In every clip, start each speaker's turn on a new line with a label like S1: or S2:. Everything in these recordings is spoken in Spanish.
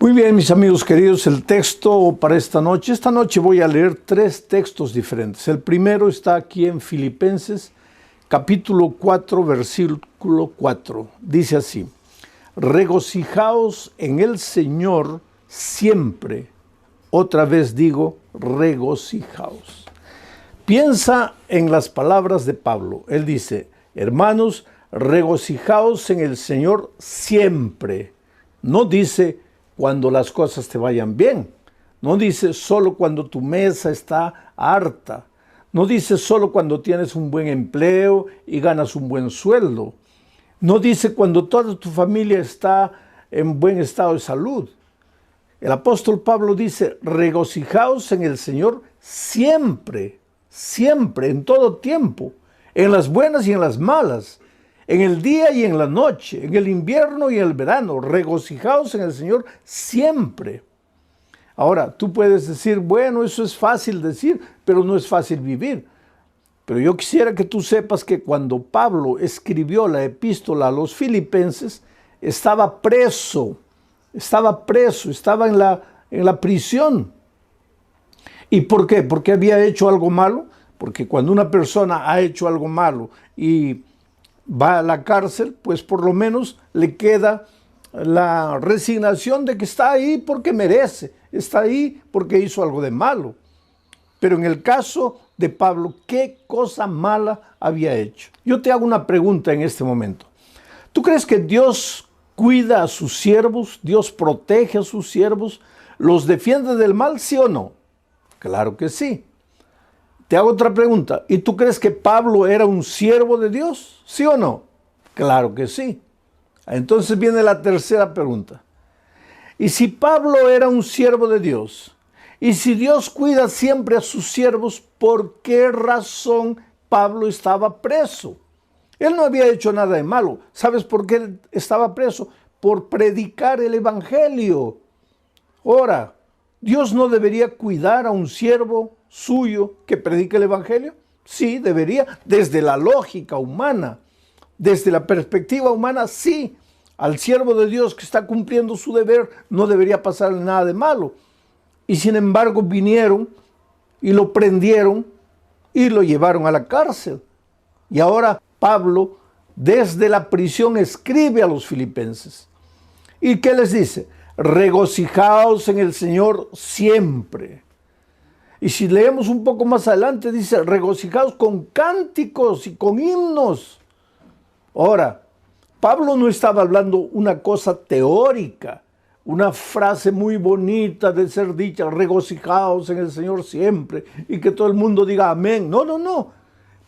S1: Muy bien, mis amigos queridos, el texto para esta noche voy a leer 3 textos diferentes. El primero está aquí en Filipenses, capítulo 4, versículo 4. Dice así: regocijaos en el Señor siempre. Otra vez digo, regocijaos. Piensa en las palabras de Pablo. Él dice: hermanos, regocijaos en el Señor siempre. No dice cuando las cosas te vayan bien. No dice solo cuando tu mesa está harta. No dice solo cuando tienes un buen empleo y ganas un buen sueldo. No dice cuando toda tu familia está en buen estado de salud. El apóstol Pablo dice: regocijaos en el Señor siempre, siempre, en todo tiempo, en las buenas y en las malas, en el día y en la noche, en el invierno y en el verano. Regocijaos en el Señor siempre. Ahora, tú puedes decir, bueno, eso es fácil decir, pero no es fácil vivir. Pero yo quisiera que tú sepas que cuando Pablo escribió la epístola a los filipenses, estaba preso en la prisión. ¿Y por qué? ¿Porque había hecho algo malo? Porque cuando una persona ha hecho algo malo y va a la cárcel, pues por lo menos le queda la resignación de que está ahí porque merece, está ahí porque hizo algo de malo. Pero en el caso de Pablo, ¿qué cosa mala había hecho? Yo te hago una pregunta en este momento. ¿Tú crees que Dios cuida a sus siervos? ¿Dios protege a sus siervos? ¿Los defiende del mal, sí o no? Claro que sí. Te hago otra pregunta. ¿Y tú crees que Pablo era un siervo de Dios? ¿Sí o no? Claro que sí. Entonces viene la tercera pregunta. ¿Y si Pablo era un siervo de Dios? ¿Y si Dios cuida siempre a sus siervos, por qué razón Pablo estaba preso? Él no había hecho nada de malo. ¿Sabes por qué él estaba preso? Por predicar el evangelio. Ahora, ¿Dios no debería cuidar a un siervo suyo que predique el evangelio? Sí, debería, desde la lógica humana, desde la perspectiva humana, sí. Al siervo de Dios que está cumpliendo su deber no debería pasarle nada de malo. Y sin embargo vinieron y lo prendieron y lo llevaron a la cárcel. Y ahora Pablo, desde la prisión, escribe a los filipenses. ¿Y qué les dice? Regocijaos en el Señor siempre. Y si leemos un poco más adelante, dice, regocijaos con cánticos y con himnos. Ahora, Pablo no estaba hablando una cosa teórica, una frase muy bonita de ser dicha, regocijaos en el Señor siempre, y que todo el mundo diga amén. No, no, no.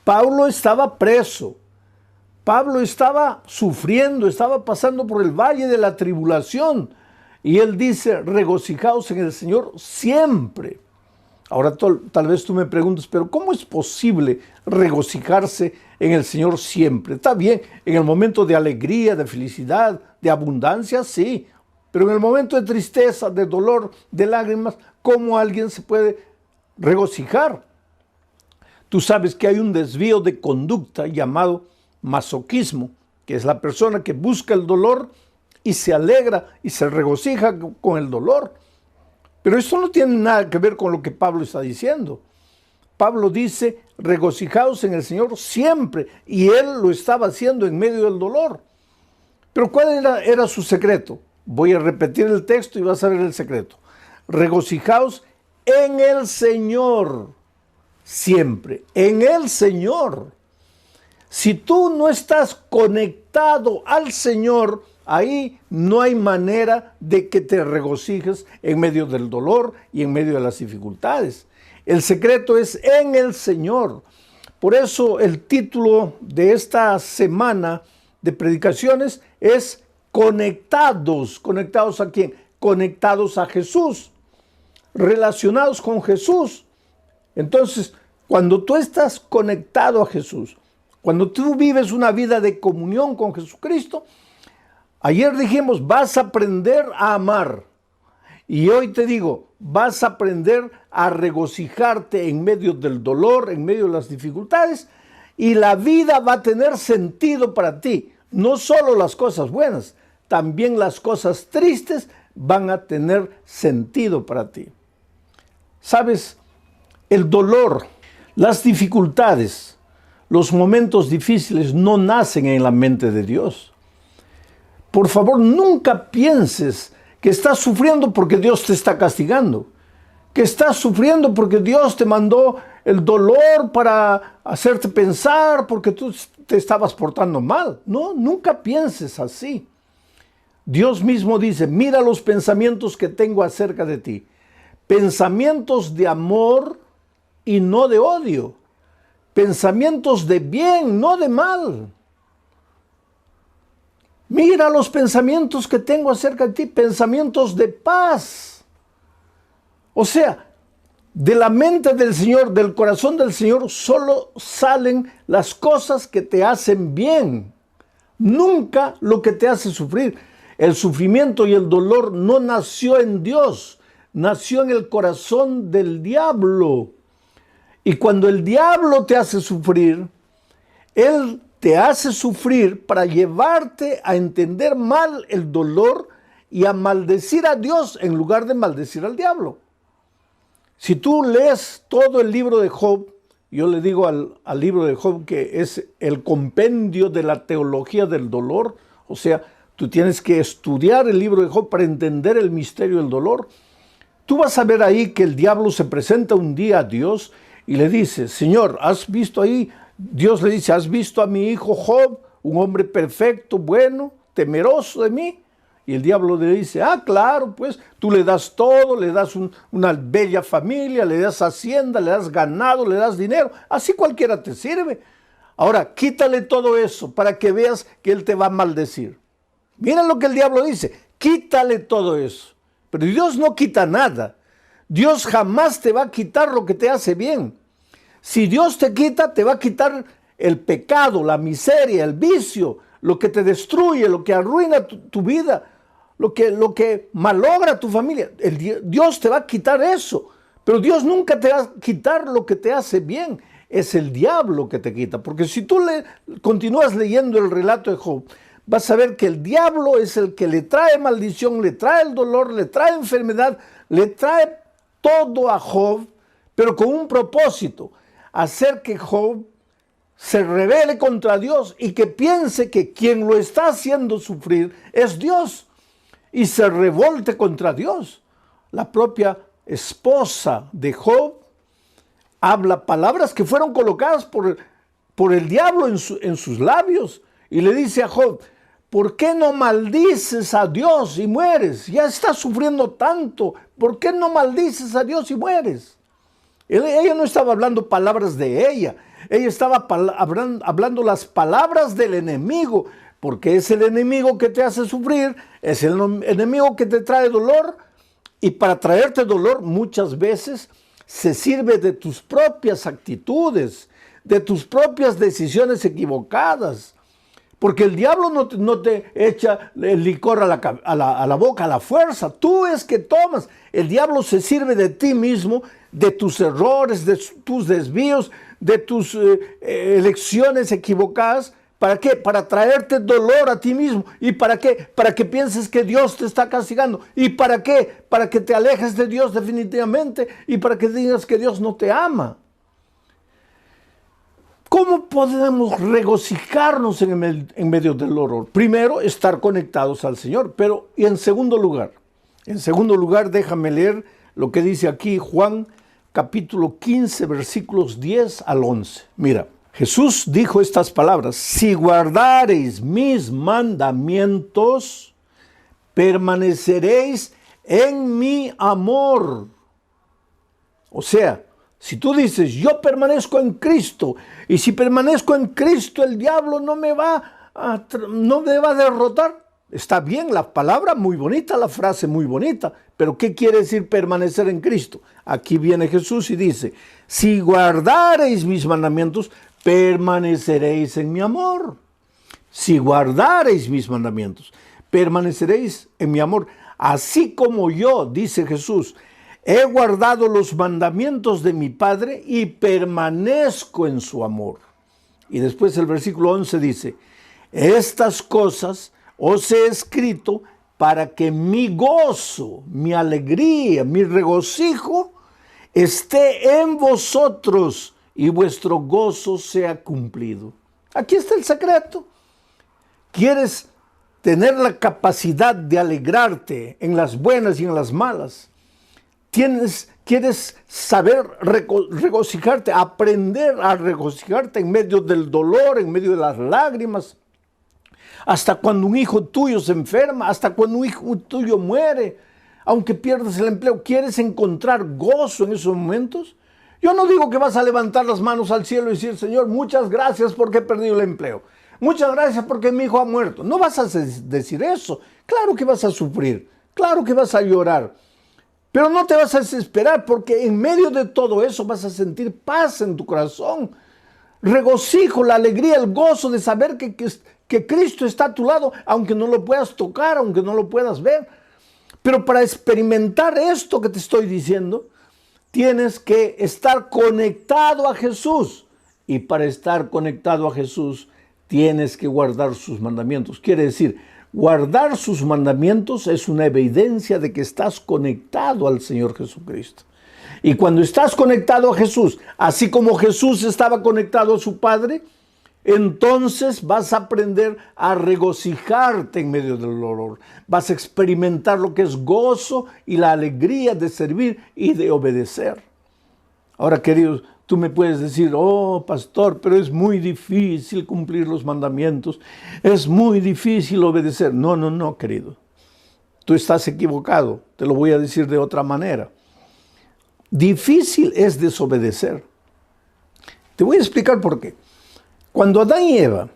S1: Pablo estaba preso. Pablo estaba sufriendo, estaba pasando por el valle de la tribulación. Y él dice, regocijaos en el Señor siempre. Ahora tal vez tú me preguntes, pero ¿cómo es posible regocijarse en el Señor siempre? Está bien, en el momento de alegría, de felicidad, de abundancia, sí. Pero en el momento de tristeza, de dolor, de lágrimas, ¿cómo alguien se puede regocijar? Tú sabes que hay un desvío de conducta llamado masoquismo, que es la persona que busca el dolor y se alegra y se regocija con el dolor. Pero esto no tiene nada que ver con lo que Pablo está diciendo. Pablo dice, regocijaos en el Señor siempre, y él lo estaba haciendo en medio del dolor. Pero ¿cuál era su secreto? Voy a repetir el texto y vas a ver el secreto. Regocijaos en el Señor siempre, en el Señor. Si tú no estás conectado al Señor, ahí no hay manera de que te regocijes en medio del dolor y en medio de las dificultades. El secreto es en el Señor. Por eso el título de esta semana de predicaciones es conectados. ¿Conectados a quién? Conectados a Jesús, relacionados con Jesús. Entonces, cuando tú estás conectado a Jesús, cuando tú vives una vida de comunión con Jesucristo, ayer dijimos, vas a aprender a amar. Y hoy te digo, vas a aprender a regocijarte en medio del dolor, en medio de las dificultades, y la vida va a tener sentido para ti. No solo las cosas buenas, también las cosas tristes van a tener sentido para ti. ¿Sabes? El dolor, las dificultades, los momentos difíciles no nacen en la mente de Dios. Por favor, nunca pienses que estás sufriendo porque Dios te está castigando, que estás sufriendo porque Dios te mandó el dolor para hacerte pensar porque tú te estabas portando mal. No, nunca pienses así. Dios mismo dice, mira los pensamientos que tengo acerca de ti. Pensamientos de amor y no de odio. Pensamientos de bien, no de mal. Mira los pensamientos que tengo acerca de ti, pensamientos de paz. O sea, de la mente del Señor, del corazón del Señor, solo salen las cosas que te hacen bien. Nunca lo que te hace sufrir. El sufrimiento y el dolor no nació en Dios, nació en el corazón del diablo. Y cuando el diablo te hace sufrir, él te hace sufrir para llevarte a entender mal el dolor y a maldecir a Dios en lugar de maldecir al diablo. Si tú lees todo el libro de Job, yo le digo al libro de Job que es el compendio de la teología del dolor, o sea, tú tienes que estudiar el libro de Job para entender el misterio del dolor. Tú vas a ver ahí que el diablo se presenta un día a Dios y le dice, Señor, ¿has visto ahí? Dios le dice, ¿has visto a mi hijo Job, un hombre perfecto, bueno, temeroso de mí? Y el diablo le dice, claro, pues tú le das todo, le das una bella familia, le das hacienda, le das ganado, le das dinero, así cualquiera te sirve. Ahora, quítale todo eso para que veas que él te va a maldecir. Miren lo que el diablo dice, quítale todo eso. Pero Dios no quita nada. Dios jamás te va a quitar lo que te hace bien. Si Dios te quita, te va a quitar el pecado, la miseria, el vicio, lo que te destruye, lo que arruina tu vida, lo que malogra tu familia. Dios te va a quitar eso, pero Dios nunca te va a quitar lo que te hace bien. Es el diablo que te quita, porque si tú continúas leyendo el relato de Job, vas a ver que el diablo es el que le trae maldición, le trae el dolor, le trae enfermedad, le trae todo a Job, pero con un propósito, hacer que Job se rebele contra Dios y que piense que quien lo está haciendo sufrir es Dios y se revolte contra Dios. La propia esposa de Job habla palabras que fueron colocadas por el diablo en sus labios y le dice a Job, ¿por qué no maldices a Dios y mueres? Ya estás sufriendo tanto, ¿por qué no maldices a Dios y mueres? Ella no estaba hablando palabras de ella estaba hablando las palabras del enemigo, porque es el enemigo que te hace sufrir, es el enemigo que te trae dolor, y para traerte dolor muchas veces se sirve de tus propias actitudes, de tus propias decisiones equivocadas, porque el diablo no te echa el licor a la boca a la fuerza, tú es que tomas. El diablo se sirve de ti mismo, de tus errores, de tus desvíos, de tus elecciones equivocadas. ¿Para qué? Para traerte dolor a ti mismo. ¿Y para qué? Para que pienses que Dios te está castigando. ¿Y para qué? Para que te alejes de Dios definitivamente y para que digas que Dios no te ama. ¿Cómo podemos regocijarnos en medio del dolor? Primero, estar conectados al Señor. Pero, y en segundo lugar, déjame leer lo que dice aquí Juan capítulo 15, versículos 10 al 11. Mira, Jesús dijo estas palabras, si guardareis mis mandamientos, permaneceréis en mi amor. O sea, si tú dices, yo permanezco en Cristo, y si permanezco en Cristo, el diablo no me va a derrotar. Está bien la palabra, muy bonita, la frase muy bonita, pero ¿qué quiere decir permanecer en Cristo? Aquí viene Jesús y dice, si guardareis mis mandamientos, permaneceréis en mi amor. Si guardareis mis mandamientos, permaneceréis en mi amor. Así como yo, dice Jesús, he guardado los mandamientos de mi Padre y permanezco en su amor. Y después el versículo 11 dice, estas cosas os he escrito para que mi gozo, mi alegría, mi regocijo esté en vosotros y vuestro gozo sea cumplido. Aquí está el secreto. ¿Quieres tener la capacidad de alegrarte en las buenas y en las malas? ¿Quieres saber regocijarte, aprender a regocijarte en medio del dolor, en medio de las lágrimas? Hasta cuando un hijo tuyo se enferma, hasta cuando un hijo tuyo muere, aunque pierdas el empleo, ¿quieres encontrar gozo en esos momentos? Yo no digo que vas a levantar las manos al cielo y decir, Señor, muchas gracias porque he perdido el empleo. Muchas gracias porque mi hijo ha muerto. No vas a decir eso. Claro que vas a sufrir, claro que vas a llorar. Pero no te vas a desesperar porque en medio de todo eso vas a sentir paz en tu corazón. Regocijo, la alegría, el gozo de saber que Cristo está a tu lado, aunque no lo puedas tocar, aunque no lo puedas ver. Pero para experimentar esto que te estoy diciendo, tienes que estar conectado a Jesús. Y para estar conectado a Jesús, tienes que guardar sus mandamientos. Quiere decir, guardar sus mandamientos es una evidencia de que estás conectado al Señor Jesucristo. Y cuando estás conectado a Jesús, así como Jesús estaba conectado a su Padre, entonces vas a aprender a regocijarte en medio del dolor. Vas a experimentar lo que es gozo y la alegría de servir y de obedecer. Ahora, queridos, tú me puedes decir, oh, pastor, pero es muy difícil cumplir los mandamientos. Es muy difícil obedecer. No, querido. Tú estás equivocado. Te lo voy a decir de otra manera. Difícil es desobedecer. Te voy a explicar por qué. Cuando Adán y Eva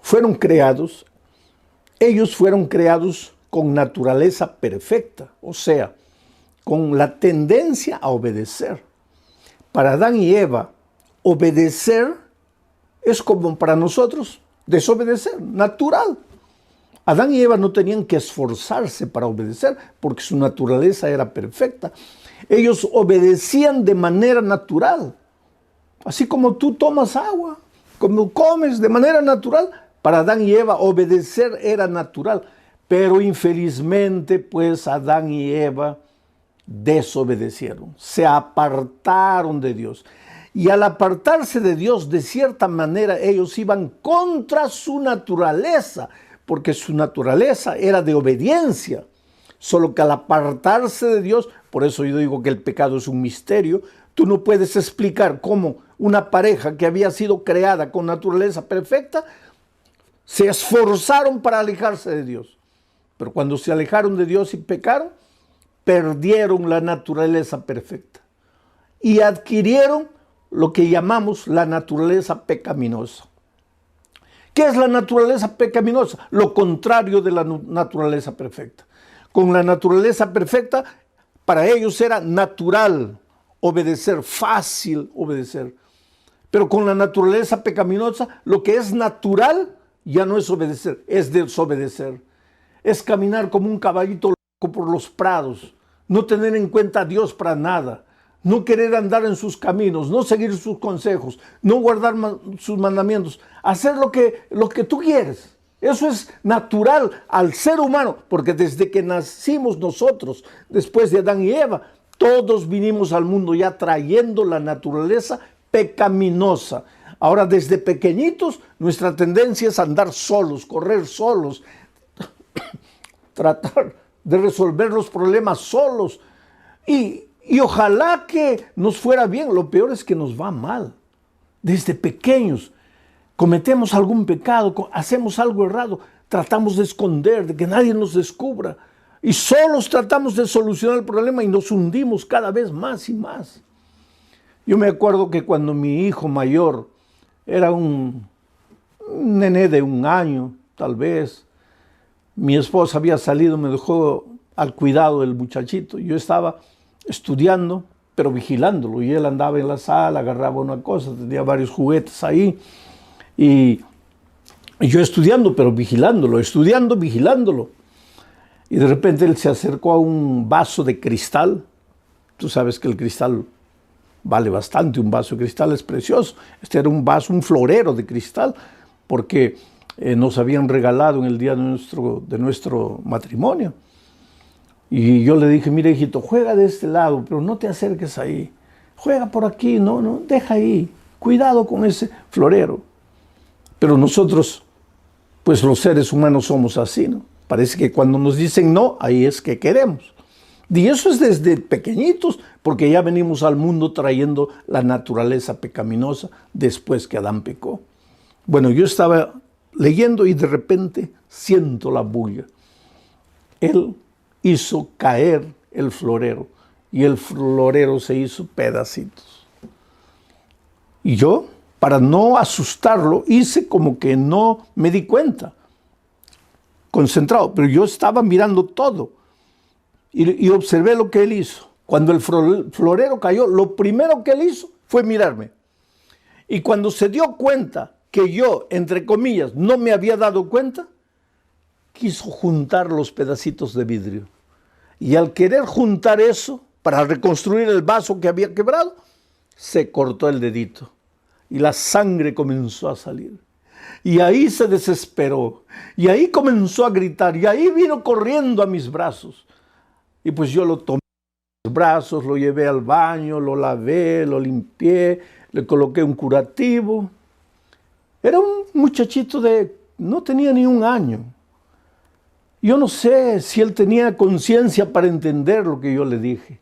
S1: fueron creados, ellos fueron creados con naturaleza perfecta, o sea, con la tendencia a obedecer. Para Adán y Eva, obedecer es como para nosotros desobedecer, natural. Adán y Eva no tenían que esforzarse para obedecer porque su naturaleza era perfecta. Ellos obedecían de manera natural, así como tú tomas agua, como comes de manera natural. Para Adán y Eva obedecer era natural, pero infelizmente pues Adán y Eva desobedecieron, se apartaron de Dios. Y al apartarse de Dios, de cierta manera, ellos iban contra su naturaleza, porque su naturaleza era de obediencia. Solo que al apartarse de Dios, por eso yo digo que el pecado es un misterio, tú no puedes explicar cómo una pareja que había sido creada con naturaleza perfecta, se esforzaron para alejarse de Dios. Pero cuando se alejaron de Dios y pecaron, perdieron la naturaleza perfecta y adquirieron lo que llamamos la naturaleza pecaminosa. ¿Qué es la naturaleza pecaminosa? Lo contrario de la naturaleza perfecta. Con la naturaleza perfecta, para ellos era natural obedecer, fácil obedecer. Pero con la naturaleza pecaminosa, lo que es natural ya no es obedecer, es desobedecer. Es caminar como un caballito loco por los prados, no tener en cuenta a Dios para nada, no querer andar en sus caminos, no seguir sus consejos, no guardar sus mandamientos, hacer lo que tú quieres. Eso es natural al ser humano, porque desde que nacimos nosotros, después de Adán y Eva, todos vinimos al mundo ya trayendo la naturaleza pecaminosa. Ahora, desde pequeñitos, nuestra tendencia es andar solos, correr solos, tratar de resolver los problemas solos. Y ojalá que nos fuera bien. Lo peor es que nos va mal. Desde pequeños cometemos algún pecado, hacemos algo errado, tratamos de esconder, de que nadie nos descubra. Y solos tratamos de solucionar el problema y nos hundimos cada vez más y más. Yo me acuerdo que cuando mi hijo mayor era un nené de 1 año, tal vez, mi esposa había salido, me dejó al cuidado del muchachito. Yo estaba estudiando, pero vigilándolo. Y él andaba en la sala, agarraba una cosa, tenía varios juguetes ahí. Y yo estudiando, pero vigilándolo, vigilándolo. Y de repente él se acercó a un vaso de cristal. Tú sabes que el cristal vale bastante, un vaso de cristal es precioso. Este era un vaso, un florero de cristal, porque nos habían regalado en el día de nuestro matrimonio. Y yo le dije, mira hijito, juega de este lado, pero no te acerques ahí. Juega por aquí, no, deja ahí. Cuidado con ese florero. Pero nosotros, pues los seres humanos somos así, ¿no? Parece que cuando nos dicen no, ahí es que queremos. Y eso es desde pequeñitos, porque ya venimos al mundo trayendo la naturaleza pecaminosa después que Adán pecó. Bueno, yo estaba leyendo y de repente siento la bulla. Él hizo caer el florero y el florero se hizo pedacitos. Y yo, para no asustarlo, hice como que no me di cuenta, concentrado, pero yo estaba mirando todo y observé lo que él hizo. Cuando el florero cayó, lo primero que él hizo fue mirarme. Y cuando se dio cuenta que yo, entre comillas, no me había dado cuenta, quiso juntar los pedacitos de vidrio. Y al querer juntar eso, para reconstruir el vaso que había quebrado, se cortó el dedito. Y la sangre comenzó a salir. Y ahí se desesperó. Y ahí comenzó a gritar. Y ahí vino corriendo a mis brazos. Y pues yo lo tomé en los brazos, lo llevé al baño, lo lavé, lo limpié, le coloqué un curativo. Era un muchachito no tenía ni un año. Yo no sé si él tenía conciencia para entender lo que yo le dije.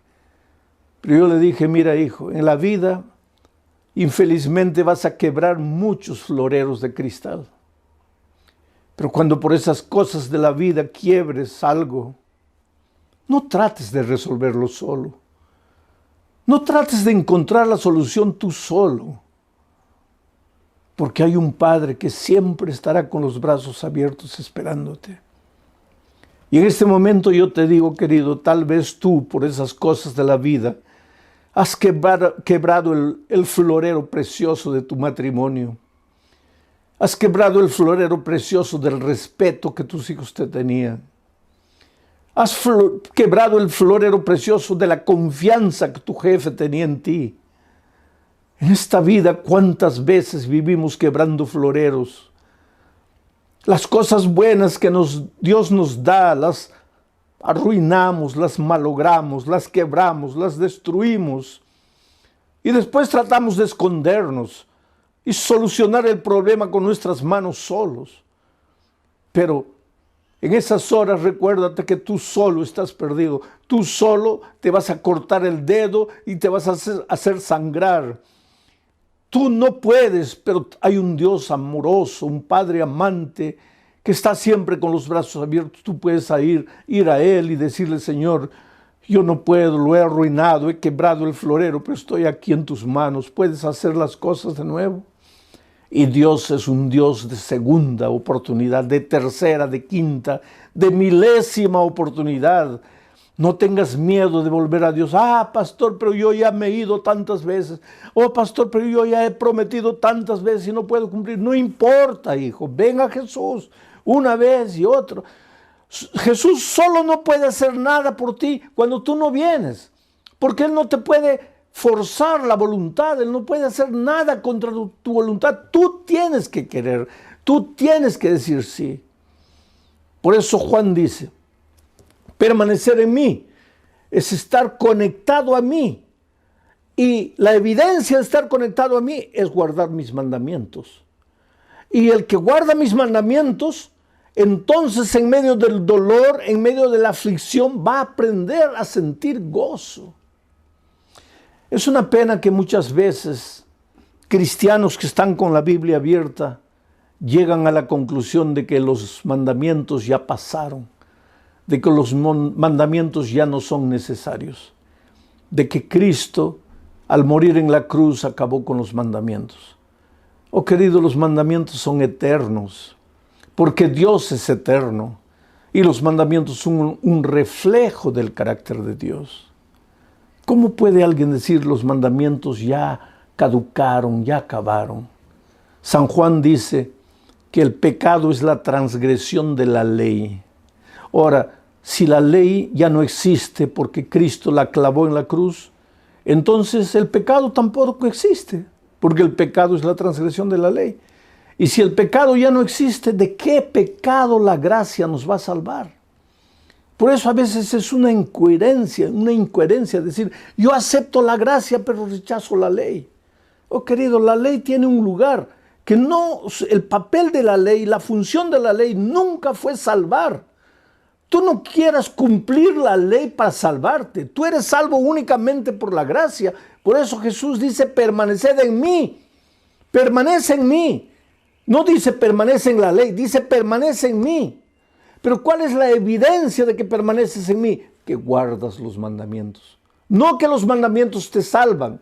S1: Pero yo le dije, mira hijo, en la vida infelizmente vas a quebrar muchos floreros de cristal. Pero cuando por esas cosas de la vida quiebres algo, no trates de resolverlo solo. No trates de encontrar la solución tú solo. Porque hay un Padre que siempre estará con los brazos abiertos esperándote. Y en este momento yo te digo, querido, tal vez tú, por esas cosas de la vida, has quebrado el florero precioso de tu matrimonio. Has quebrado el florero precioso del respeto que tus hijos te tenían. Has quebrado el florero precioso de la confianza que tu jefe tenía en ti. En esta vida, ¿cuántas veces vivimos quebrando floreros? Las cosas buenas que Dios nos da, las arruinamos, las malogramos, las quebramos, las destruimos. Y después tratamos de escondernos y solucionar el problema con nuestras manos solos. Pero en esas horas recuérdate que tú solo estás perdido. Tú solo te vas a cortar el dedo y te vas a hacer sangrar. Tú no puedes, pero hay un Dios amoroso, un Padre amante que está siempre con los brazos abiertos. Tú puedes ir a Él y decirle, Señor, yo no puedo, lo he arruinado, he quebrado el florero, pero estoy aquí en tus manos. ¿Puedes hacer las cosas de nuevo? Y Dios es un Dios de segunda oportunidad, de tercera, de quinta, de milésima oportunidad. No tengas miedo de volver a Dios. Pastor, pero yo ya me he ido tantas veces. Pastor, pero yo ya he prometido tantas veces y no puedo cumplir. No importa, hijo. Ven a Jesús una vez y otra. Jesús solo no puede hacer nada por ti cuando tú no vienes. Porque Él no te puede forzar la voluntad. Él no puede hacer nada contra tu voluntad. Tú tienes que querer. Tú tienes que decir sí. Por eso Juan dice, permanecer en mí es estar conectado a mí. Y la evidencia de estar conectado a mí es guardar mis mandamientos. Y el que guarda mis mandamientos, entonces en medio del dolor, en medio de la aflicción, va a aprender a sentir gozo. Es una pena que muchas veces cristianos que están con la Biblia abierta llegan a la conclusión de que los mandamientos ya pasaron, de que los mandamientos ya no son necesarios, de que Cristo, al morir en la cruz, acabó con los mandamientos. Oh querido, los mandamientos son eternos, porque Dios es eterno, y los mandamientos son un reflejo del carácter de Dios. ¿Cómo puede alguien decir los mandamientos ya caducaron, ya acabaron? San Juan dice que el pecado es la transgresión de la ley. Ahora, si la ley ya no existe porque Cristo la clavó en la cruz, entonces el pecado tampoco existe, porque el pecado es la transgresión de la ley. Y si el pecado ya no existe, ¿de qué pecado la gracia nos va a salvar? Por eso a veces es una incoherencia decir, yo acepto la gracia pero rechazo la ley. Oh querido, la ley tiene un lugar que no, el papel de la ley, la función de la ley nunca fue salvar. Tú no quieras cumplir la ley para salvarte. Tú eres salvo únicamente por la gracia. Por eso Jesús dice, permaneced en mí. Permanece en mí. No dice permanece en la ley, dice permanece en mí. Pero ¿cuál es la evidencia de que permaneces en mí? Que guardas los mandamientos. No que los mandamientos te salvan,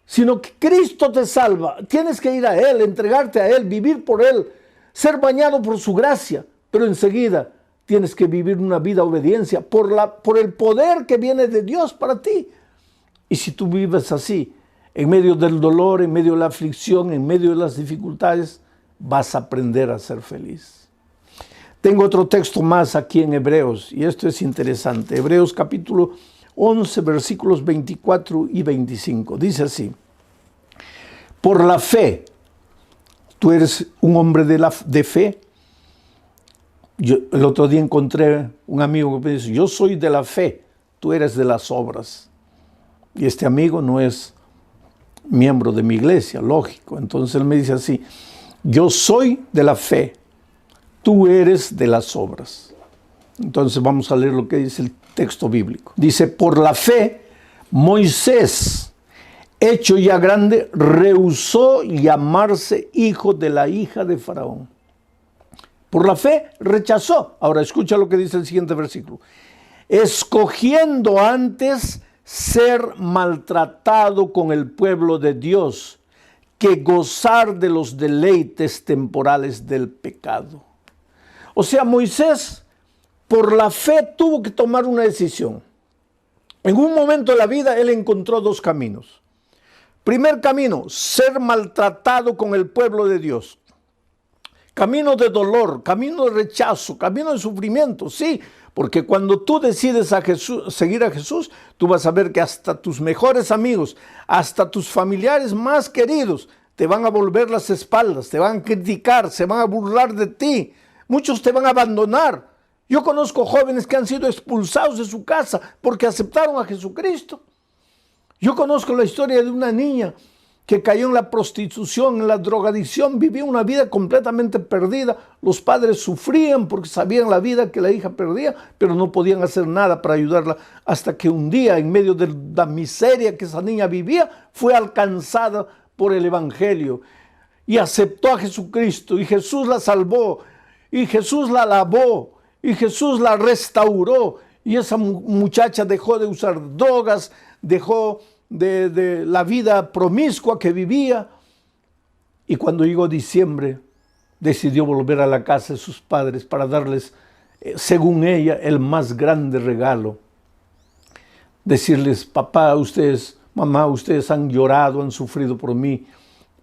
S1: sino que Cristo te salva. Tienes que ir a Él, entregarte a Él, vivir por Él, ser bañado por su gracia. Pero enseguida tienes que vivir una vida de obediencia por el poder que viene de Dios para ti. Y si tú vives así, en medio del dolor, en medio de la aflicción, en medio de las dificultades, vas a aprender a ser feliz. Tengo otro texto más aquí en Hebreos, y esto es interesante. Hebreos capítulo 11, versículos 24 y 25. Dice así: por la fe, tú eres un hombre de fe. Yo el otro día encontré un amigo que me dice, yo soy de la fe, tú eres de las obras. Y este amigo no es miembro de mi iglesia, lógico. Entonces él me dice así, yo soy de la fe, tú eres de las obras. Entonces vamos a leer lo que dice el texto bíblico. Dice, por la fe, Moisés, hecho ya grande, rehusó llamarse hijo de la hija de Faraón. Por la fe rechazó. Ahora escucha lo que dice el siguiente versículo. Escogiendo antes ser maltratado con el pueblo de Dios que gozar de los deleites temporales del pecado. O sea, Moisés, por la fe, tuvo que tomar una decisión. En un momento de la vida, él encontró dos caminos. Primer camino, ser maltratado con el pueblo de Dios. Camino de dolor, camino de rechazo, camino de sufrimiento, sí. Porque cuando tú decides seguir a Jesús, tú vas a ver que hasta tus mejores amigos, hasta tus familiares más queridos, te van a volver las espaldas, te van a criticar, se van a burlar de ti. Muchos te van a abandonar. Yo conozco jóvenes que han sido expulsados de su casa porque aceptaron a Jesucristo. Yo conozco la historia de una niña que cayó en la prostitución, en la drogadicción, vivía una vida completamente perdida. Los padres sufrían porque sabían la vida que la hija perdía, pero no podían hacer nada para ayudarla, hasta que un día, en medio de la miseria que esa niña vivía, fue alcanzada por el Evangelio y aceptó a Jesucristo, y Jesús la salvó, y Jesús la lavó, y Jesús la restauró, y esa muchacha dejó de usar drogas, dejó de la vida promiscua que vivía, y cuando llegó diciembre decidió volver a la casa de sus padres para darles, según ella, el más grande regalo. Decirles, papá, ustedes, mamá, ustedes han llorado, han sufrido por mí,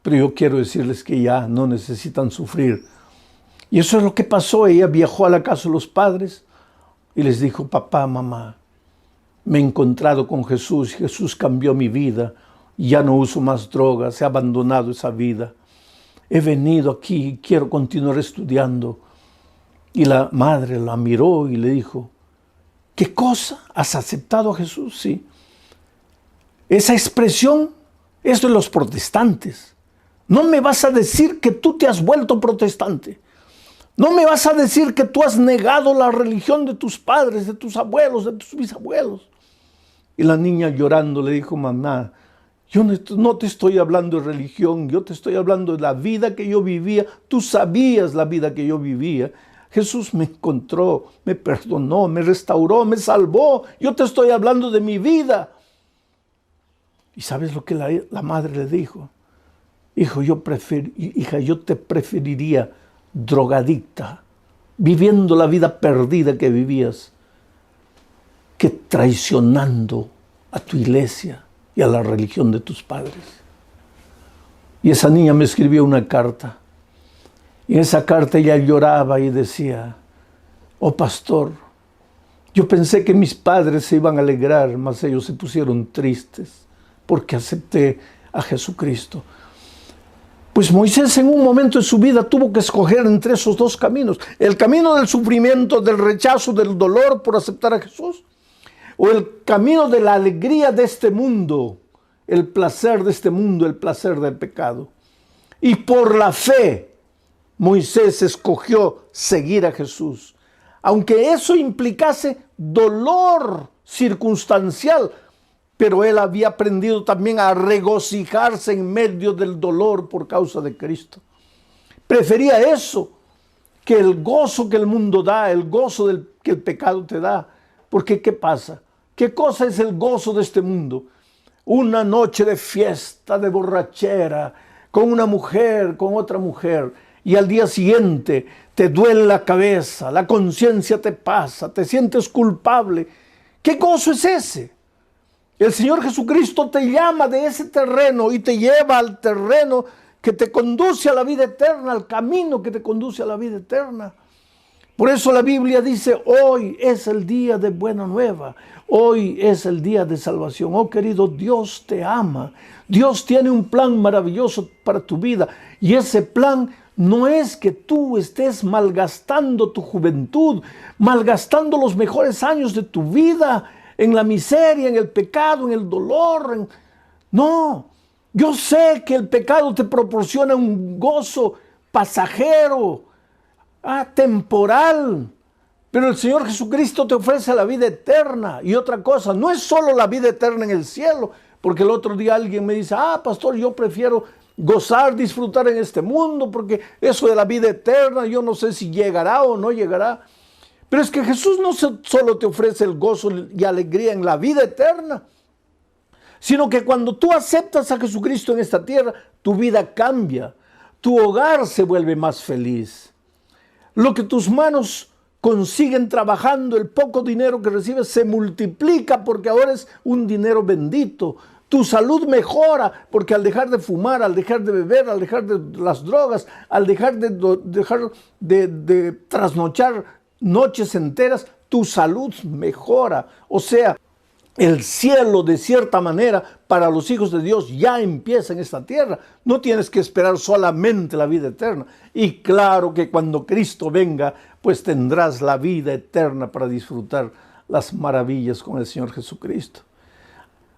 S1: pero yo quiero decirles que ya no necesitan sufrir. Y eso es lo que pasó. Ella viajó a la casa de los padres y les dijo, papá, mamá, me he encontrado con Jesús, Jesús cambió mi vida, ya no uso más drogas, he abandonado esa vida. He venido aquí y quiero continuar estudiando. Y la madre la miró y le dijo, ¿qué cosa? ¿Has aceptado a Jesús? Sí. Esa expresión es de los protestantes. No me vas a decir que tú te has vuelto protestante. No me vas a decir que tú has negado la religión de tus padres, de tus abuelos, de tus bisabuelos. Y la niña llorando le dijo, mamá, yo no te estoy hablando de religión, yo te estoy hablando de la vida que yo vivía. Tú sabías la vida que yo vivía. Jesús me encontró, me perdonó, me restauró, me salvó. Yo te estoy hablando de mi vida. ¿Y sabes lo que la madre le dijo? Hija, yo te preferiría drogadicta, viviendo la vida perdida que vivías, que traicionando a tu iglesia y a la religión de tus padres. Y esa niña me escribió una carta. Y en esa carta ella lloraba y decía, oh pastor, yo pensé que mis padres se iban a alegrar, mas ellos se pusieron tristes porque acepté a Jesucristo. Pues Moisés en un momento de su vida tuvo que escoger entre esos dos caminos. El camino del sufrimiento, del rechazo, del dolor por aceptar a Jesús. O el camino de la alegría de este mundo, el placer de este mundo, el placer del pecado. Y por la fe, Moisés escogió seguir a Jesús. Aunque eso implicase dolor circunstancial, pero él había aprendido también a regocijarse en medio del dolor por causa de Cristo. Prefería eso que el gozo que el mundo da, el gozo que el pecado te da. Porque ¿qué pasa? ¿Qué cosa es el gozo de este mundo? Una noche de fiesta, de borrachera, con una mujer, con otra mujer, y al día siguiente te duele la cabeza, la conciencia te pasa, te sientes culpable. ¿Qué gozo es ese? El Señor Jesucristo te llama de ese terreno y te lleva al terreno que te conduce a la vida eterna, al camino que te conduce a la vida eterna. Por eso la Biblia dice, hoy es el día de buena nueva, hoy es el día de salvación. Oh querido, Dios te ama, Dios tiene un plan maravilloso para tu vida y ese plan no es que tú estés malgastando tu juventud, malgastando los mejores años de tu vida en la miseria, en el pecado, en el dolor. No, yo sé que el pecado te proporciona un gozo pasajero, temporal, pero el Señor Jesucristo te ofrece la vida eterna. Y otra cosa, no es solo la vida eterna en el cielo, porque el otro día alguien me dice, pastor, yo prefiero gozar, disfrutar en este mundo, porque eso de la vida eterna, yo no sé si llegará o no llegará. Pero es que Jesús no solo te ofrece el gozo y alegría en la vida eterna, sino que cuando tú aceptas a Jesucristo en esta tierra, tu vida cambia, tu hogar se vuelve más feliz. Lo que tus manos consiguen trabajando, el poco dinero que recibes, se multiplica porque ahora es un dinero bendito. Tu salud mejora porque al dejar de fumar, al dejar de beber, al dejar de las drogas, al dejar de trasnochar noches enteras, tu salud mejora. O sea, el cielo de cierta manera para los hijos de Dios ya empieza en esta tierra. No tienes que esperar solamente la vida eterna. Y claro que cuando Cristo venga, pues tendrás la vida eterna para disfrutar las maravillas con el Señor Jesucristo.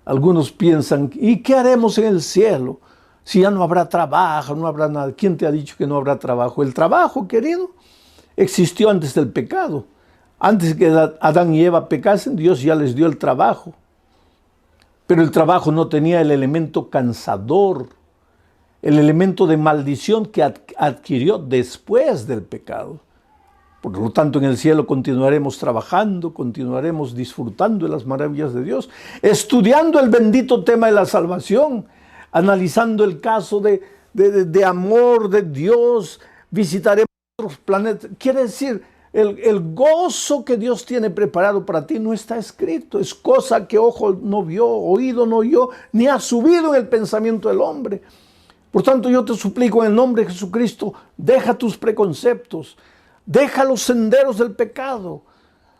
S1: Algunos piensan, ¿y qué haremos en el cielo? Si ya no habrá trabajo, no habrá nada. ¿Quién te ha dicho que no habrá trabajo? El trabajo, querido, existió antes del pecado. Antes que Adán y Eva pecasen, Dios ya les dio el trabajo. Pero el trabajo no tenía el elemento cansador, el elemento de maldición que adquirió después del pecado. Por lo tanto, en el cielo continuaremos trabajando, continuaremos disfrutando de las maravillas de Dios, estudiando el bendito tema de la salvación, analizando el caso de amor de Dios, visitaremos otros planetas. Quiere decir, el gozo que Dios tiene preparado para ti no está escrito, es cosa que ojo no vio, oído no oyó, ni ha subido en el pensamiento del hombre. Por tanto, yo te suplico en el nombre de Jesucristo, deja tus preconceptos, deja los senderos del pecado,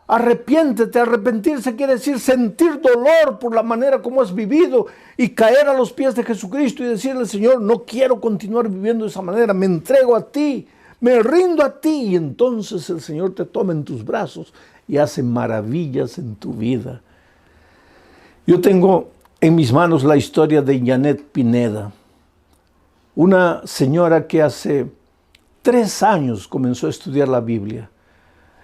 S1: arrepiéntete. Arrepentirse quiere decir sentir dolor por la manera como has vivido y caer a los pies de Jesucristo y decirle, Señor, no quiero continuar viviendo de esa manera, me entrego a ti. Me rindo a ti, y entonces el Señor te toma en tus brazos y hace maravillas en tu vida. Yo tengo en mis manos la historia de Janet Pineda, una señora que hace 3 años comenzó a estudiar la Biblia.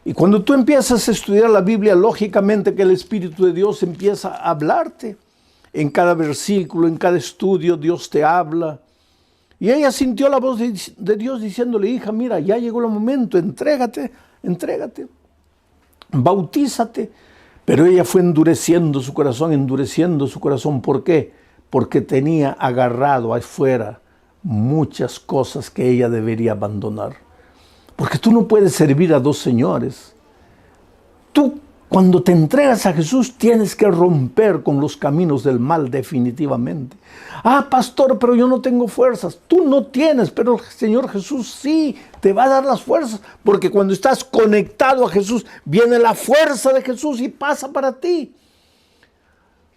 S1: Y cuando tú empiezas a estudiar la Biblia, lógicamente que el Espíritu de Dios empieza a hablarte. En cada versículo, en cada estudio, Dios te habla. Y ella sintió la voz de Dios diciéndole, hija, mira, ya llegó el momento, entrégate, bautízate. Pero ella fue endureciendo su corazón. ¿Por qué? Porque tenía agarrado afuera muchas cosas que ella debería abandonar. Porque tú no puedes servir a 2 señores. Tú, cuando te entregas a Jesús, tienes que romper con los caminos del mal definitivamente. Pastor, pero yo no tengo fuerzas. Tú no tienes, pero el Señor Jesús sí te va a dar las fuerzas. Porque cuando estás conectado a Jesús, viene la fuerza de Jesús y pasa para ti.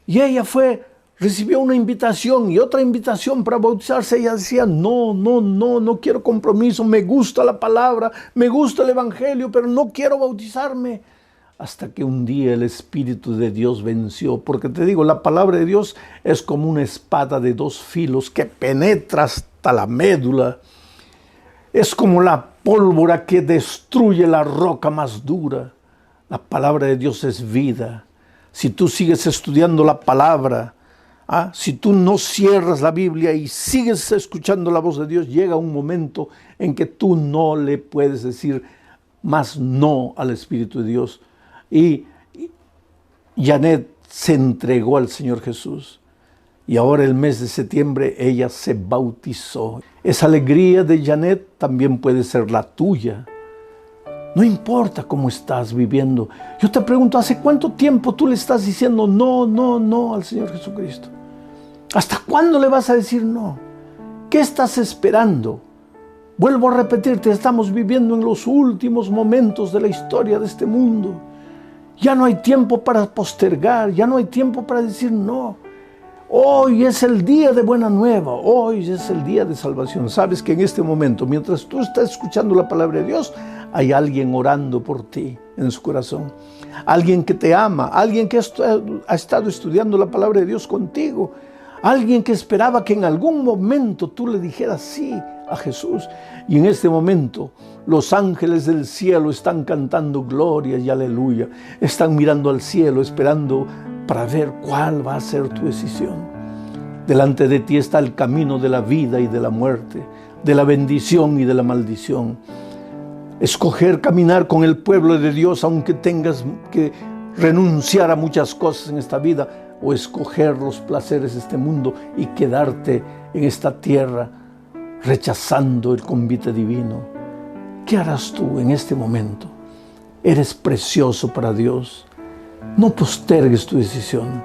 S1: Y ella fue recibió una invitación y otra invitación para bautizarse. Ella decía, no quiero compromiso, me gusta la palabra, me gusta el evangelio, pero no quiero bautizarme. Hasta que un día el Espíritu de Dios venció, porque te digo, la palabra de Dios es como una espada de dos filos que penetra hasta la médula. Es como la pólvora que destruye la roca más dura. La palabra de Dios es vida. Si tú sigues estudiando la palabra, si tú no cierras la Biblia y sigues escuchando la voz de Dios, llega un momento en que tú no le puedes decir más no al Espíritu de Dios. Y Janet se entregó al Señor Jesús. Y ahora el mes de septiembre ella se bautizó. Esa alegría de Janet también puede ser la tuya. No importa cómo estás viviendo. Yo te pregunto, ¿hace cuánto tiempo tú le estás diciendo no al Señor Jesucristo? ¿Hasta cuándo le vas a decir no? ¿Qué estás esperando? Vuelvo a repetirte, estamos viviendo en los últimos momentos de la historia de este mundo. Ya no hay tiempo para postergar, ya no hay tiempo para decir no. Hoy es el día de buena nueva, hoy es el día de salvación. Sabes que en este momento, mientras tú estás escuchando la palabra de Dios, hay alguien orando por ti en su corazón. Alguien que te ama, alguien que ha estado estudiando la palabra de Dios contigo. Alguien que esperaba que en algún momento tú le dijeras sí a Jesús. Y en este momento los ángeles del cielo están cantando gloria y aleluya. Están mirando al cielo esperando para ver cuál va a ser tu decisión. Delante de ti está el camino de la vida y de la muerte, de la bendición y de la maldición. Escoger caminar con el pueblo de Dios aunque tengas que renunciar a muchas cosas en esta vida, o escoger los placeres de este mundo y quedarte en esta tierra rechazando el convite divino. ¿Qué harás tú en este momento? Eres precioso para Dios. No postergues tu decisión.